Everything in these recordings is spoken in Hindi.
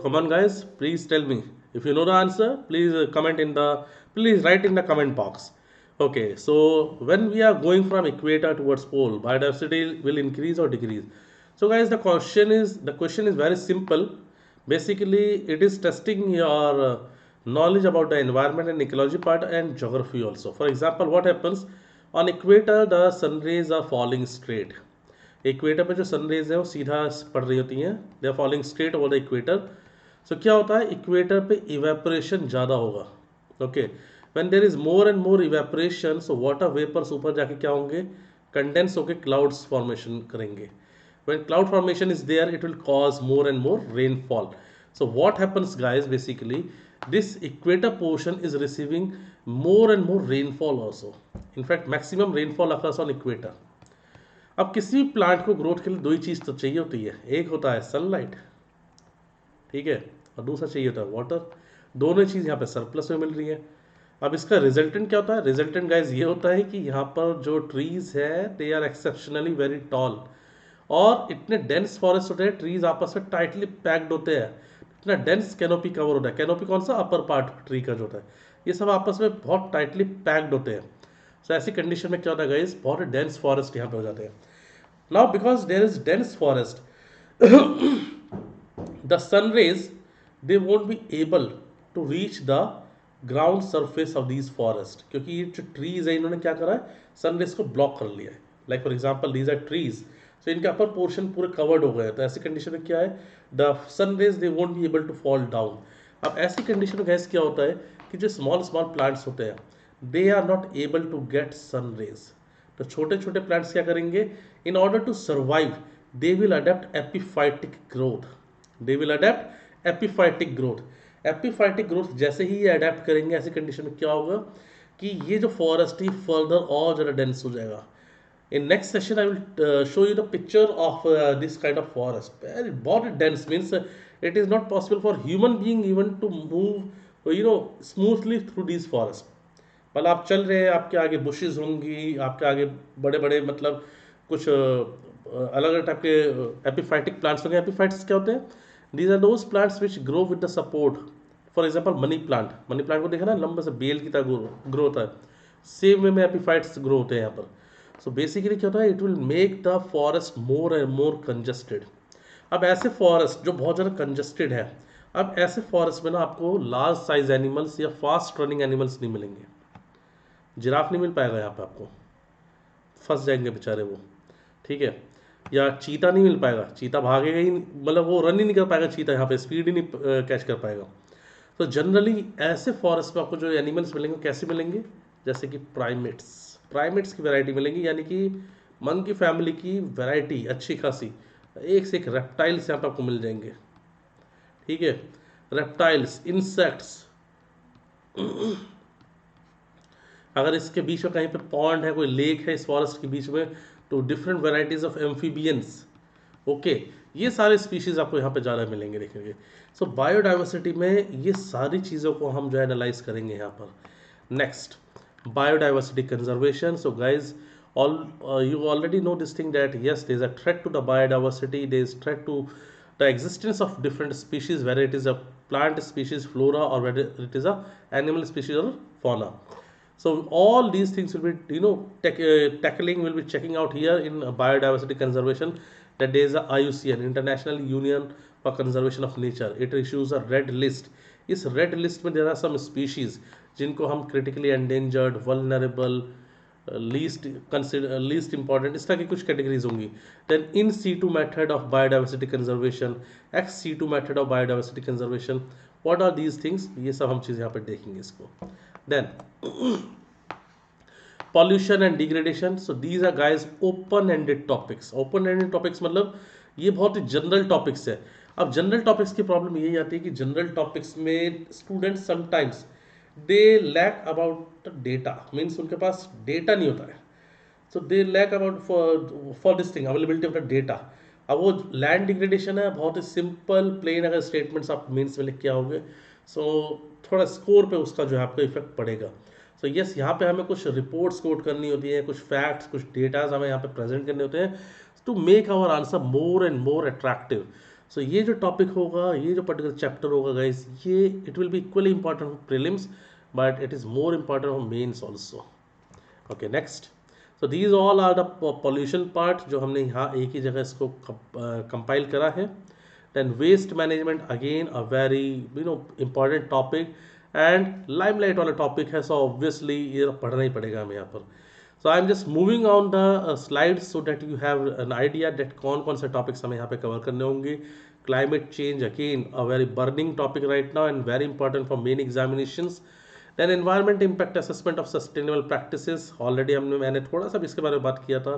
come on guys, please tell me. If you know the answer, please please write in the comment box. Okay, so when we are going from equator towards pole, biodiversity will increase or decrease. So guys, the question is very simple. Basically, it is testing your knowledge about the environment and ecology part and geography also. For example, what happens on equator, the sun rays are falling straight. Equator पे जो सन रेज है वो सीधा पड़ रही होती हैं, they are following straight over the equator. So क्या होता है, इक्वेटर पे इवेपोरेशन ज़्यादा होगा. Okay, when there is more and more evaporation, so water vapours ऊपर जाके क्या होंगे, कंडेंस होके क्लाउड्स फॉर्मेशन करेंगे. When cloud formation is there, it will cause more and more rainfall. So what happens guys, basically this equator portion is receiving more and more rainfall also. In fact, maximum rainfall occurs on equator. अब किसी भी प्लांट को ग्रोथ के लिए दो ही चीज़ तो चाहिए होती है, एक होता है सनलाइट, ठीक है, और दूसरा चाहिए होता है वाटर. दोनों चीज़ यहाँ पे सरप्लस में मिल रही है. अब इसका रिजल्टेंट क्या होता है, रिजल्टेंट गाइज ये होता है कि यहाँ पर जो ट्रीज है they are exceptionally very tall, और इतने डेंस फॉरेस्ट होते हैं, ट्रीज आपस में टाइटली पैक्ड होते हैं, इतना डेंस कैनोपी कवर होता है. कैनोपी कौन सा, अपर पार्ट ट्री का जो होता है, ये सब आपस में बहुत टाइटली पैक्ड होते हैं. सो ऐसी कंडीशन में क्या होता है गाइस, बहुत डेंस फॉरेस्ट यहाँ पे हो जाते हैं. Now because there is dense forest, the sun rays they won't be able to reach the ground surface of these forest, क्योंकि ये जो ट्रीज है इन्होंने क्या करा है, सन रेज को ब्लॉक कर लिया है. Like for example these are trees, so इनके अपर पोर्शन पूरे कवर्ड हो गए. तो ऐसी कंडीशन में क्या है, the sun rays they won't be able to fall down. अब ऐसी कंडीशन में गैस क्या होता है कि जो स्मॉल स्मॉल प्लांट्स होते हैं they are not able to get sun rays. तो छोटे छोटे प्लांट्स क्या करेंगे, in order to survive they will adapt epiphytic growth. They will adapt epiphytic growth. Epiphytic growth जैसे ही ये अडेप्ट करेंगे, ऐसी कंडीशन में क्या होगा कि ये जो फॉरेस्ट है फर्दर और ज़्यादा डेंस हो जाएगा. In next session, I will show you the picture of this kind of forest. Very बहुत dense means it is not possible for human being even to move, smoothly through these forests. मतलब आप चल रहे हैं, आपके आगे बुशेज होंगी, आपके आगे बड़े बड़े मतलब कुछ अलग अलग टाइप के एपिफाइटिक प्लांट्स होंगे. एपिफाइट्स क्या होते हैं, these are those plants which grow with the support. For example money plant, money plant को देखा ना, लंबे से बेल की तरह ग्रो होता है. सेम वे में एपिफाइट्स ग्रो होते हैं यहाँ पर. सो बेसिकली क्या होता है, it will make the forest more and more congested. अब ऐसे फॉरेस्ट जो बहुत ज़्यादा कंजस्टेड है, अब ऐसे फॉरेस्ट में ना आपको लार्ज साइज एनिमल्स या फास्ट रनिंग एनिमल्स नहीं मिलेंगे. जिराफ नहीं मिल पाएगा यहाँ पे आपको, फंस जाएंगे बेचारे वो, ठीक है. या चीता नहीं मिल पाएगा, चीता भागेगा ही, मतलब वो रन ही नहीं कर पाएगा चीता, यहाँ पे स्पीड ही नहीं कैच कर पाएगा. तो जनरली ऐसे फॉरेस्ट में आपको जो एनिमल्स मिलेंगे कैसे मिलेंगे, जैसे कि प्राइमेट्स की वैरायटी मिलेंगी, यानी कि मंकी फैमिली की वैरायटी अच्छी खासी, एक से एक रेप्टाइल्स यहाँ पे आपको मिल जाएंगे, ठीक है. रेप्टाइल्स, इंसेक्ट्स, अगर इसके बीच में कहीं पे पॉन्ड है, कोई लेक है इस फॉरेस्ट के बीच में, तो different varieties of amphibians. Okay, ये सारे स्पीशीज आपको यहाँ पे ज़्यादा मिलेंगे, देखेंगे. सो बायोडाइवर्सिटी में ये सारी चीज़ों को हम जो एनालाइज करेंगे यहाँ पर. Next, biodiversity conservation. So guys, you already know this thing that yes, there is a threat to the biodiversity, there is threat to the existence of different species, whether it is a plant species, flora, or whether it is a animal species or fauna. So all these things will be tackling, will be checking out here in biodiversity conservation, that there is a IUCN, International Union for Conservation of Nature. It issues a red list. इस रेड लिस्ट में देर आर सम स्पीशीज जिनको हम critically endangered, vulnerable, least important, इस तरह की कुछ कैटेगरीज होंगी. Then in situ method of biodiversity conservation, ex situ method of biodiversity conservation, what are these things, ये सब हम चीज़ यहाँ पर देखेंगे इसको. Then pollution and degradation. So these are guys open ended topics. Open ended topics मतलब ये बहुत ही जनरल टॉपिक्स है. अब जनरल टॉपिक्स की प्रॉब्लम यही आती है कि जनरल टॉपिक्स में students sometimes they lack about data, means उनके पास डेटा नहीं होता है. So they lack about for this thing availability of the data. अब वो लैंड डिग्रेडेशन है, बहुत ही सिंपल प्लेन अगर स्टेटमेंट्स आप मीन्स में लिख के आओगे, सो थोड़ा स्कोर पे उसका जो है आपको इफेक्ट पड़ेगा. सो यस, यहाँ पे हमें कुछ रिपोर्ट्स कोट करनी होती है, कुछ फैक्ट्स, कुछ डेटाज हमें यहाँ पे प्रेजेंट करने होते हैं to make our answer more and more attractive. So ये जो टॉपिक होगा, ये जो पर्टिकुलर चैप्टर होगा गाइस, ये it will be equally important for prelims, but it is more important for mains also. Okay next. So these all are the pollution part जो हमने यहाँ एक ही जगह इसको कंपाइल करा है. Then waste management, again a very important topic and limelight वाला टॉपिक है, सो ऑब्वियसली ये पढ़ना ही पड़ेगा हमें यहाँ पर. So I am just moving on the slides so that you have an idea that कौन कौन से टॉपिक्स हमें यहाँ पे कवर करने होंगे. Climate change, again a very burning topic right now and very important for main examinations. Then environment impact assessment of sustainable practices, already मैंने थोड़ा सा भी इसके बारे में बात किया था.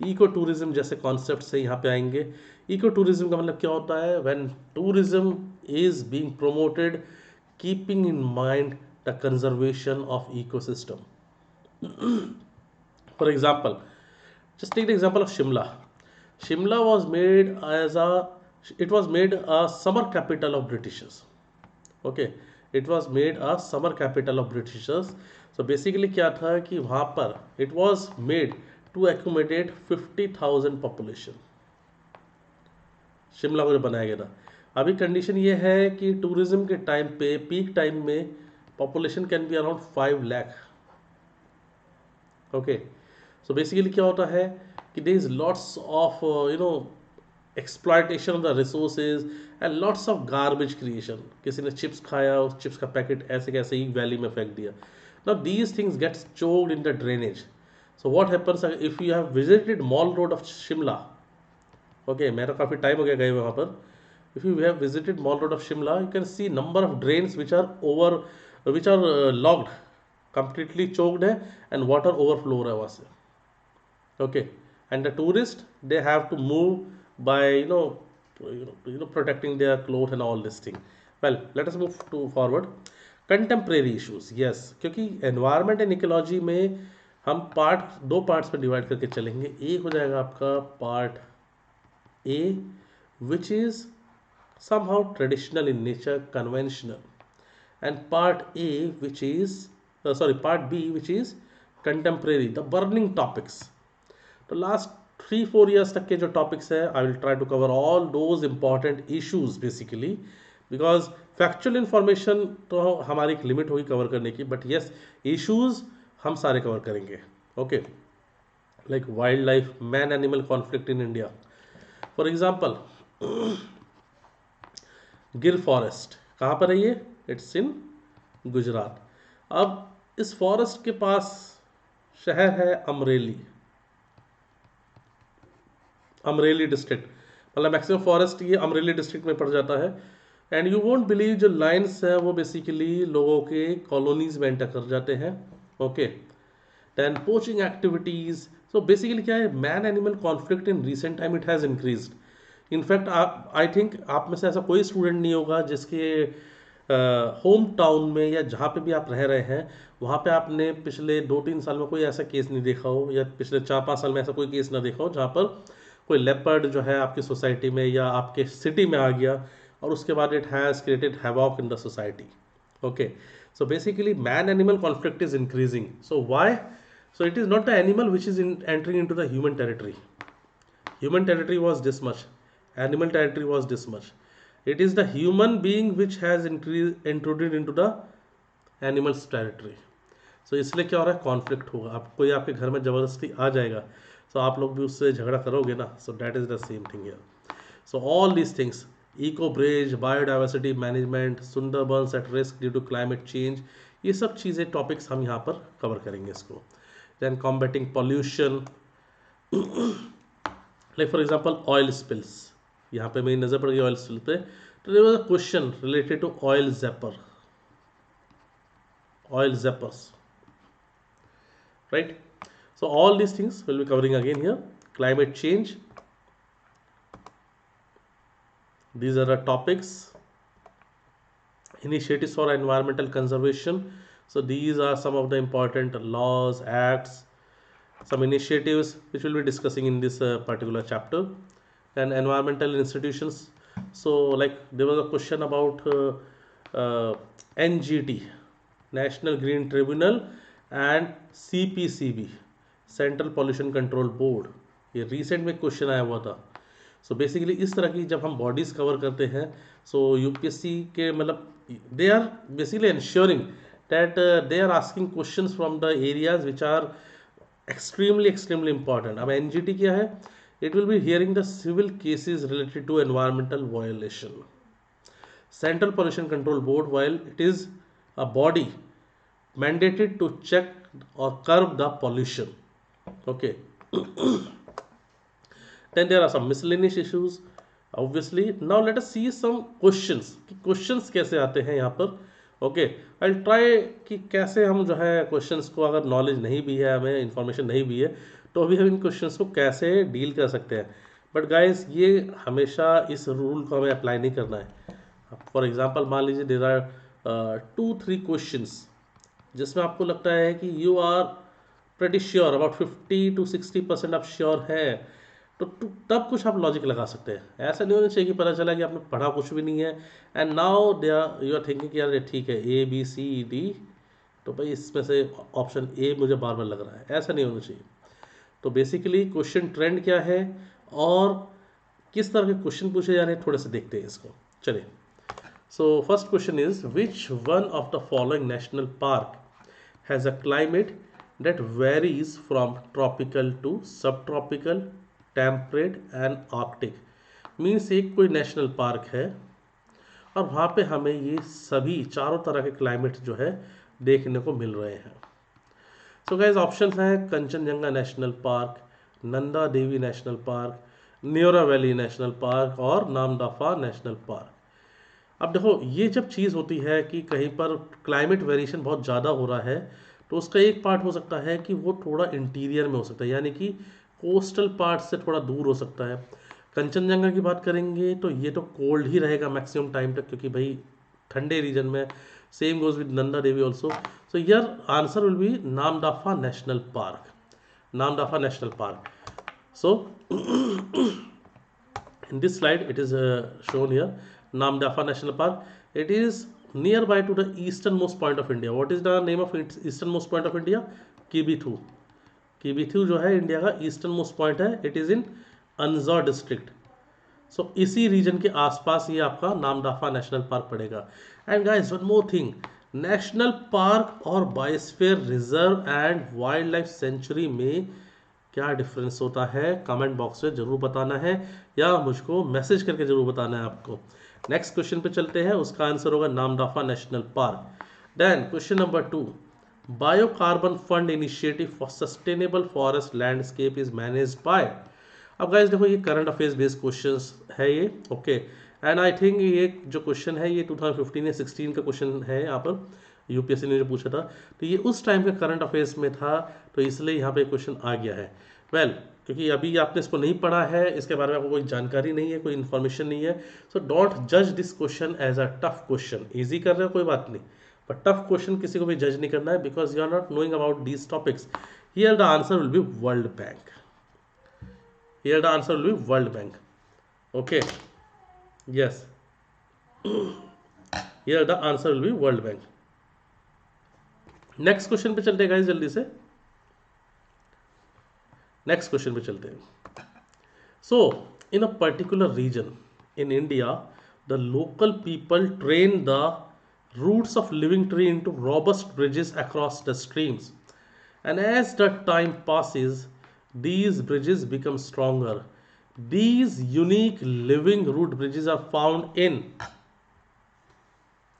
इको टूरिज्म जैसे कॉन्सेप्ट से यहाँ पे आएंगे. इको टूरिज्म का मतलब क्या होता है? When tourism is being promoted keeping in mind the conservation of ecosystem. For example, just take the example of Shimla. Shimla was made it was made a summer capital of Britishers. Okay, it was made a summer capital of Britishers. So basically क्या था कि वहाँ पर it was made to accommodate 50,000 population. Shimla को जो बनाया गया था. अभी कंडीशन ये है कि टूरिज्म के टाइम पे, पीक टाइम में population can be around 5 lakh. Okay, so basically क्या होता है कि there is lots of exploitation of the resources and lots of garbage creation. किसी ने चिप्स खाया, उस चिप्स का पैकेट ऐसे कैसे ही वैली में फेंक दिया. Now these things gets choked in the drainage. So what happens if you have visited mall road of Shimla. Okay, मेरा काफ़ी टाइम हो गया गए वहाँ पर. If you have visited mall road of Shimla, you can see number of drains which are locked, completely choked है, and water overflow रहा है वहाँ से. Okay, and the tourist they have to move by protecting their clothes and all this thing. Well, let us move to forward. Contemporary issues, yes, क्योंकि environment and ecology में हम दो पार्ट्स में डिवाइड करके चलेंगे. एक हो जाएगा आपका part A, which is somehow traditional in nature, conventional, and part A which is part B which is contemporary, the burning topics. तो लास्ट 3-4 years तक के जो टॉपिक्स है, I will try to cover all those important issues basically, because factual information तो हमारी एक लिमिट होगी कवर करने की, बट यस इश्यूज हम सारे कवर करेंगे. Okay, like wild life, man animal conflict in India. For example गिर फॉरेस्ट कहाँ पर है ये? It's in Gujarat. अब इस फॉरेस्ट के पास शहर है अमरेली डिस्ट्रिक्ट, मतलब मैक्सिमम फॉरेस्ट ये अमरेली डिस्ट्रिक्ट में पड़ जाता है. एंड यू वोंट बिलीव, जो लाइन्स है वो बेसिकली लोगों के कॉलोनीज में एंटर कर जाते हैं. Okay, then poaching activities. So basically क्या है, man animal conflict in recent time it has increased. In fact I think आप में से ऐसा कोई स्टूडेंट नहीं होगा जिसके होम टाउन में या जहाँ पे भी आप रह रहे हैं वहाँ पे आपने पिछले 2-3 साल में कोई ऐसा केस नहीं देखा हो, या पिछले 4-5 साल में ऐसा कोई केस ना देखा हो जहाँ पर कोई लेपर्ड जो है आपकी सोसाइटी में या आपके सिटी में आ गया और उसके बाद it has created havoc in the society. Okay, so basically man animal conflict is increasing. So why? So it is not the animal which is entering in to the human territory. Human territory was this much, animal territory was this much. It is the human being which has intruded into the animal's territory. So इसलिए क्या हो रहा है, कॉन्फ्लिक्ट होगा. आप कोई आपके घर में ज़बरदस्ती आ जाएगा, so आप लोग भी उससे झगड़ा करोगे ना. So that is the same thing here. So all these things, eco bridge, biodiversity management, Sundarbans at risk due to climate change, ये सब चीज़ें टॉपिक्स हम यहाँ पर कवर करेंगे इसको. Then combating pollution, like for example oil spills. यहाँ पे मेरी नज़र पड़ गई ऑयल स्पिल पे. तो there was a question related to oil zappers, right? So all these things we'll be covering again here. Climate change, these are the topics. Initiatives for environmental conservation, so these are some of the important laws, acts, some initiatives which we'll be discussing in this particular chapter. And environmental institutions, so like there was a question about NGT, National Green Tribunal, and CPCB, Central Pollution Control Board. ये रिसेंट में क्वेश्चन आया हुआ था. सो बेसिकली इस तरह की जब हम बॉडीज कवर करते हैं, सो यूपीएससी के मतलब they are basically ensuring that they are asking questions from the areas which are extremely important. अब एनजीटी क्या है? It will be hearing the civil cases related to environmental violation. Central Pollution Control Board, while it is a body mandated to check or curb the pollution. Okay. Then there are some miscellaneous issues. Obviously, now let us see some questions. कि questions कैसे आते हैं यहाँ पर. ओके, आई ट्राई कि कैसे हम जो है क्वेश्चंस को, अगर नॉलेज नहीं भी है, हमें इंफॉर्मेशन नहीं भी है, तो अभी हम इन क्वेश्चंस को कैसे डील कर सकते हैं. बट गाइस, ये हमेशा इस रूल को हमें अप्लाई नहीं करना है. फॉर एग्जांपल मान लीजिए देयर आर 2-3 क्वेश्चंस जिसमें आपको लगता है कि you are pretty sure, about 50-60% आप श्योर है, तो तब कुछ आप लॉजिक लगा सकते हैं. ऐसा नहीं होना चाहिए कि पता चला कि आपने पढ़ा कुछ भी नहीं है and now they are you are thinking कि यार ठीक है ए बी सी डी, तो भाई इसमें से ऑप्शन ए मुझे बार बार लग रहा है. ऐसा नहीं होना चाहिए. तो बेसिकली क्वेश्चन ट्रेंड क्या है और किस तरह के क्वेश्चन पूछे जा रहे हैं, थोड़े से देखते हैं इसको. चलिए. So first question is, which one of the following national park has a climate that varies from tropical to subtropical, temperate and arctic. Means एक कोई नेशनल पार्क है और वहाँ पे हमें ये सभी चारों तरह के क्लाइमेट जो है देखने को मिल रहे हैं. सो गाइस, ऑप्शन हैं Kanchenjunga national park, Nanda Devi national park, Neora valley national park और नामदफा नेशनल पार्क. अब देखो, ये जब चीज़ होती है कि कहीं पर क्लाइमेट वेरिएशन बहुत ज़्यादा हो रहा है, तो उसका एक पार्ट हो सकता है कि वो थोड़ा इंटीरियर में हो सकता है, यानी कि कोस्टल पार्ट से थोड़ा दूर हो सकता है. कंचनजंगा की बात करेंगे तो ये तो कोल्ड ही रहेगा मैक्सिमम टाइम तक, क्योंकि भाई ठंडे रीजन में. Same goes with Nanda Devi also. So your answer will B Namdapha national park. Namdapha national park. So in this slide it is shown here, Namdapha National Park. It is nearby to the easternmost point of India. What is the name of its easternmost point of India? Kibithu. Kibithu जो है इंडिया का ईस्टर्नमोस्ट पॉइंट है. It is in Anjaw district. So इसी रीजन के आसपास ये आपका नामदफा नेशनल पार्क पड़ेगा. And guys, one more thing, national park और biosphere reserve and wildlife sanctuary में क्या डिफरेंस होता है, कमेंट बॉक्स में जरूर बताना है या मुझको मैसेज करके जरूर बताना है आपको. नेक्स्ट क्वेश्चन पे चलते हैं. उसका आंसर होगा Namdapha national park. Then question number 2, biocarbon fund initiative for sustainable forest landscape is managed by. अब गाइस देखो, ये करंट अफेयर्स बेस्ड क्वेश्चंस है ये. ओके, एंड आई थिंक ये जो क्वेश्चन है ये 2015 या 16 का क्वेश्चन है. यहाँ पर यूपीएससी ने जो पूछा था, तो ये उस टाइम के करंट अफेयर्स में था, तो इसलिए यहाँ पे क्वेश्चन आ गया है. वेल, क्योंकि अभी आपने इसको नहीं पढ़ा है, इसके बारे में आपको कोई जानकारी नहीं है, कोई इन्फॉर्मेशन नहीं है, सो डोंट जज this question as a tough question. Easy कर रहे हो कोई बात नहीं, बट टफ क्वेश्चन किसी को भी जज नहीं करना है, because you are not knowing about these topics. Here the answer will be world bank. Here the answer will be world bank. Okay, yes, here the answer will be world bank. Next question पे चलते हैं गाइस जल्दी से. नेक्स्ट क्वेश्चन पे चलते हैं. So in a particular region in India, the local people train the roots of living tree into robust bridges across the streams, and as the time passes these bridges become stronger. These unique living root bridges are found in,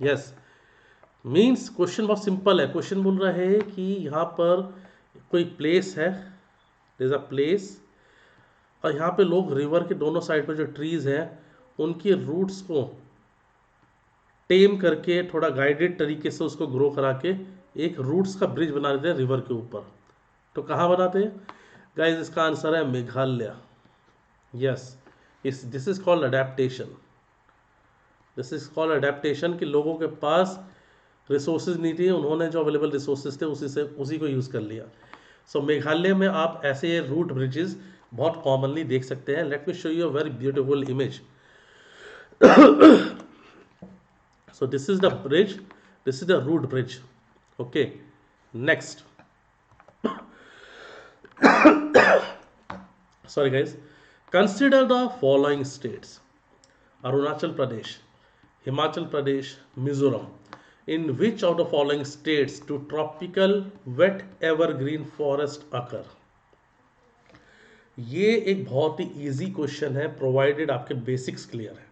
yes, means question बहुत सिंपल है. क्वेश्चन बोल रहा है कि यहाँ पर कोई प्लेस है, देयर इज अ प्लेस, और यहाँ पे लोग रिवर के दोनों साइड पर जो ट्रीज हैं उनकी रूट्स को टेम करके थोड़ा गाइडेड तरीके से उसको ग्रो करा के एक रूट्स का ब्रिज बना देते हैं रिवर के ऊपर. तो कहाँ बनाते हैं गाइज? इसका आंसर है Meghalaya. Yes, this is called adaptation. This is called adaptation कि लोगों के पास रिसोर्सेज नहीं थी, उन्होंने जो अवेलेबल रिसोर्सेज थे उसी को यूज़ कर लिया. सो मेघालय में आप ऐसे रूट ब्रिजेस बहुत कॉमनली देख सकते हैं. Let me show you a very beautiful image. So this is the bridge, this is the root bridge. Okay, next. Sorry guys, consider the following states: Arunachal Pradesh, Himachal Pradesh, Mizoram. In which of the following states do tropical wet evergreen forest occur? ये एक बहुत ही इजी क्वेश्चन है, प्रोवाइडेड आपके बेसिक्स क्लियर है.